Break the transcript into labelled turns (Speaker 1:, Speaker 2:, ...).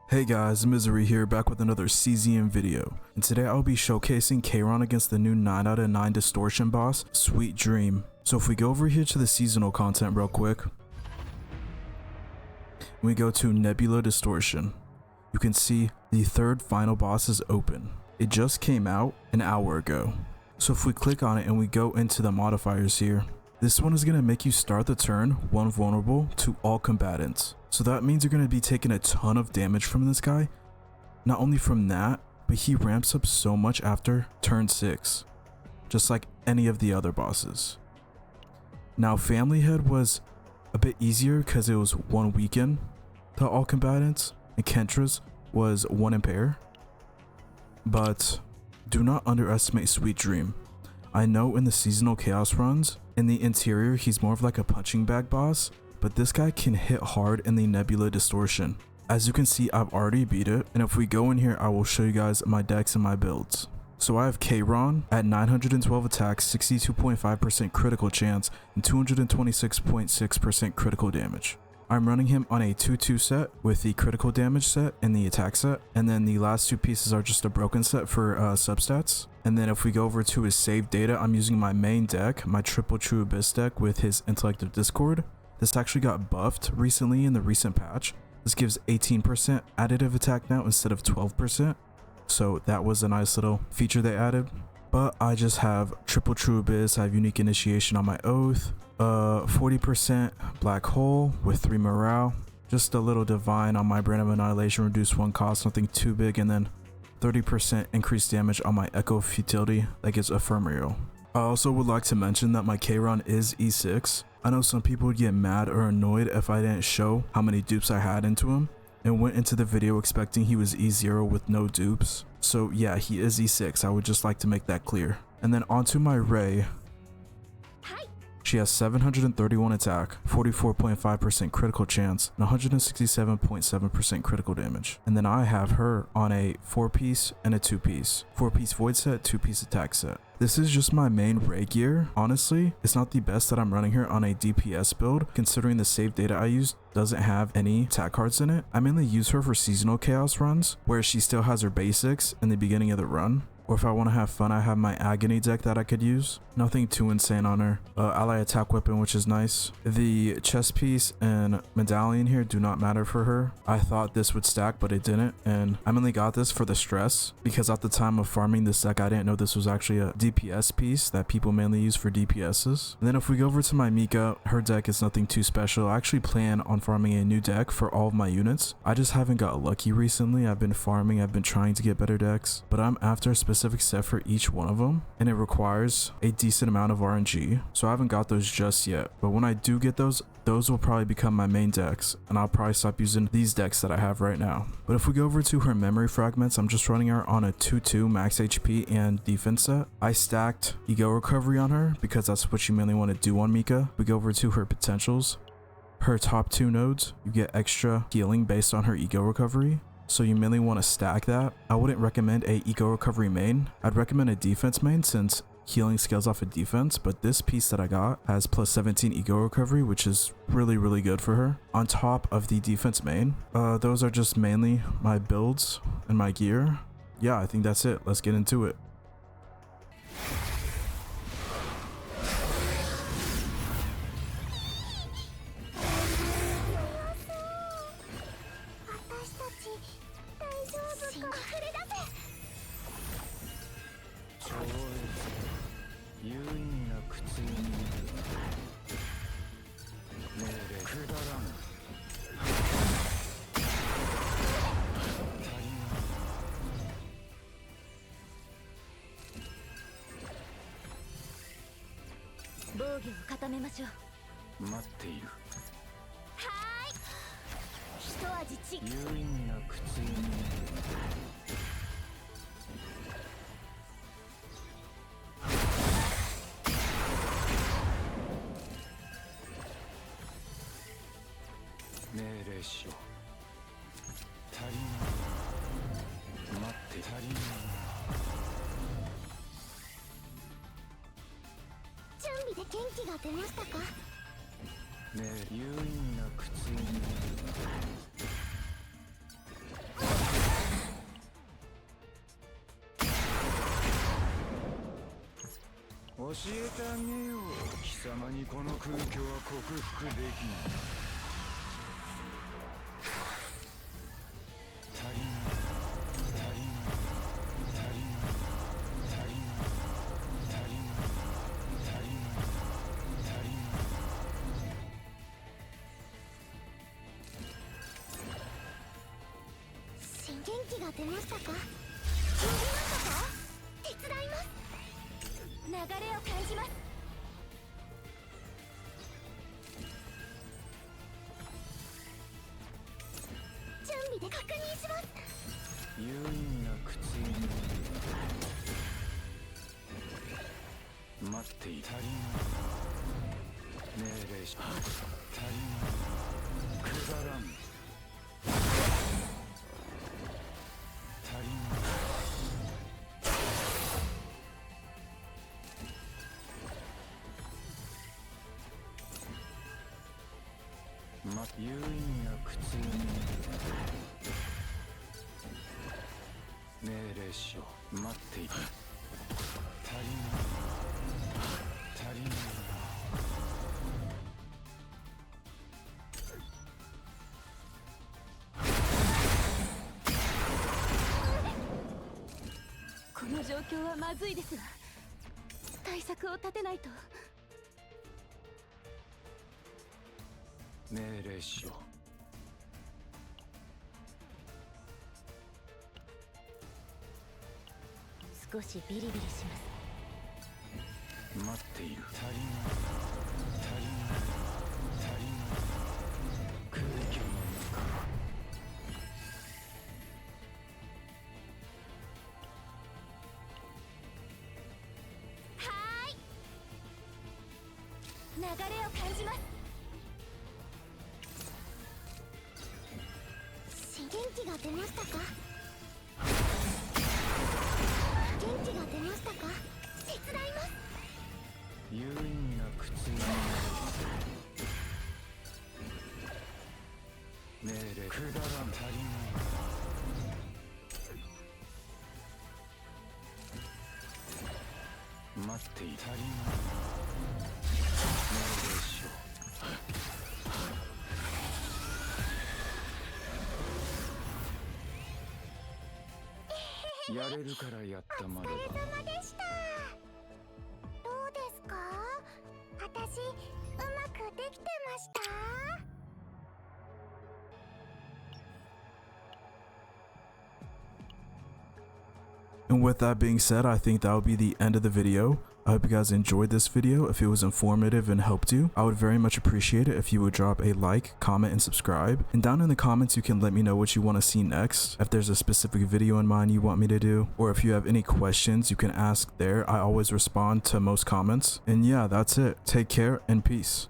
Speaker 1: Hey guys, Misery here, back with another CZM video, and today I'll be showcasing Kayron against the new 9 out of 9 Distortion boss, Sweet Dream. So if we go over here to the seasonal content real quick, we go to Nebula Distortion. You can see the third final boss is open. It just came out an hour ago. So if we click on it and we go into the modifiers here, this one is going to make you start the turn 1 vulnerable to all combatants. So that means you're going to be taking a ton of damage from this guy. Not only from that, but he ramps up so much after turn 6, just like any of the other bosses. Now Family Head was a bit easier because it was 1 weaken to all combatants, and Kentra's was 1 impair. But do not underestimate Sweet Dream. I know in the seasonal chaos runs, in the interior he's more of like a punching bag boss, but this guy can hit hard in the Nebula Distortion. As you can see, I've already beat it, and if we go in here I will show you guys my decks and my builds. So I have Kayron at 912 attacks, 62.5% critical chance, and 226.6% critical damage. I'm running him on a 2-2 set with the critical damage set and the attack set, and then the last 2 pieces are just a broken set for substats. And then if we go over to his save data, I'm using my main deck, my triple true abyss deck with his intellect of discord. This actually got buffed recently in the recent patch. This gives 18% additive attack now instead of 12%. So that was a nice little feature they added. But I just have triple true abyss, I have unique initiation on my oath, 40% black hole with 3 morale, just a little divine on my brand of annihilation, reduce 1 cost, nothing too big, and then 30% increased damage on my echo futility that gives ephemeral. I also would like to mention that my Kayron is E6. I know some people would get mad or annoyed if I didn't show how many dupes I had into him, and went into the video expecting he was E0 with no dupes. So yeah, he is E6, I would just like to make that clear. And then onto my Ray. She has 731 attack, 44.5% critical chance, and 167.7% critical damage. And then I have her on a 4-piece and a 2-piece. 4-piece void set, 2-piece attack set. This is just my main Ray gear. Honestly, it's not the best that I'm running her on a DPS build, considering the save data I use doesn't have any attack cards in it. I mainly use her for seasonal chaos runs, where she still has her basics in the beginning of the run. Or if I want to have fun, I have my agony deck that I could use. Nothing too insane on her. Ally attack weapon, which is nice. The chest piece and medallion here do not matter for her. I thought this would stack, but it didn't. And I mainly got this for the stress, because at the time of farming this deck, I didn't know this was actually a DPS piece that people mainly use for DPSs. And then if we go over to my Mika, her deck is nothing too special. I actually plan on farming a new deck for all of my units. I just haven't got lucky recently. I've been farming, I've been trying to get better decks, but I'm after a specific set for each one of them, and it requires a decent amount of RNG, so I haven't got those just yet. But when I do get those will probably become my main decks, and I'll probably stop using these decks that I have right now. But if we go over to her memory fragments, I'm just running her on a 2-2 max HP and defense set. I stacked ego recovery on her because that's what you mainly want to do on Mika. We go over to her potentials. Her top 2 nodes, you get extra healing based on her ego recovery, so you mainly want to stack that. I wouldn't recommend a ego recovery main. I'd recommend a defense main since healing scales off of defense, but this piece that I got has plus 17 ego recovery, which is really good for her. On top of the defense main, those are just mainly my builds and my gear. Yeah, I think that's it. Let's get into it.
Speaker 2: えてあげよう。貴様にこの空虚は克服できない。足りない、足りない、足りない、足りない、足りない、足りない、足りない。
Speaker 3: 新元気が出ましたか？気になったか？手伝います。流れを感じます。準備で確認します。
Speaker 2: 有意義な苦痛に待っていた。足りない。命令し。足りない。くだらん。足りない。有意義な苦痛に命令しよう。待っていた。足りない。足りない。
Speaker 3: この状況はまずいですが、対策を立てないと。
Speaker 2: 命令しよ
Speaker 3: う。少しビリビリします。
Speaker 2: 待っている。足りない。足りない。足りない。空虚の中。
Speaker 3: はーい。流れを感じます。新元気が出ましたか？元気が出ましたか？手伝います。
Speaker 2: 有意義な苦痛に命令。くだらん。足りない。待っていた。足りない。命令しよう。やれるからやったまで。お疲れ様でした。どうですか？私、うまくできてました？And
Speaker 1: with that being said, I think that will be the end of the video. I hope you guys enjoyed this video. If it was informative and helped you, I would very much appreciate it if you would drop a like, comment, and subscribe. And down in the comments, you can let me know what you want to see next. If there's a specific video in mind you want me to do, or if you have any questions, you can ask there. I always respond to most comments. And yeah, that's it. Take care and peace.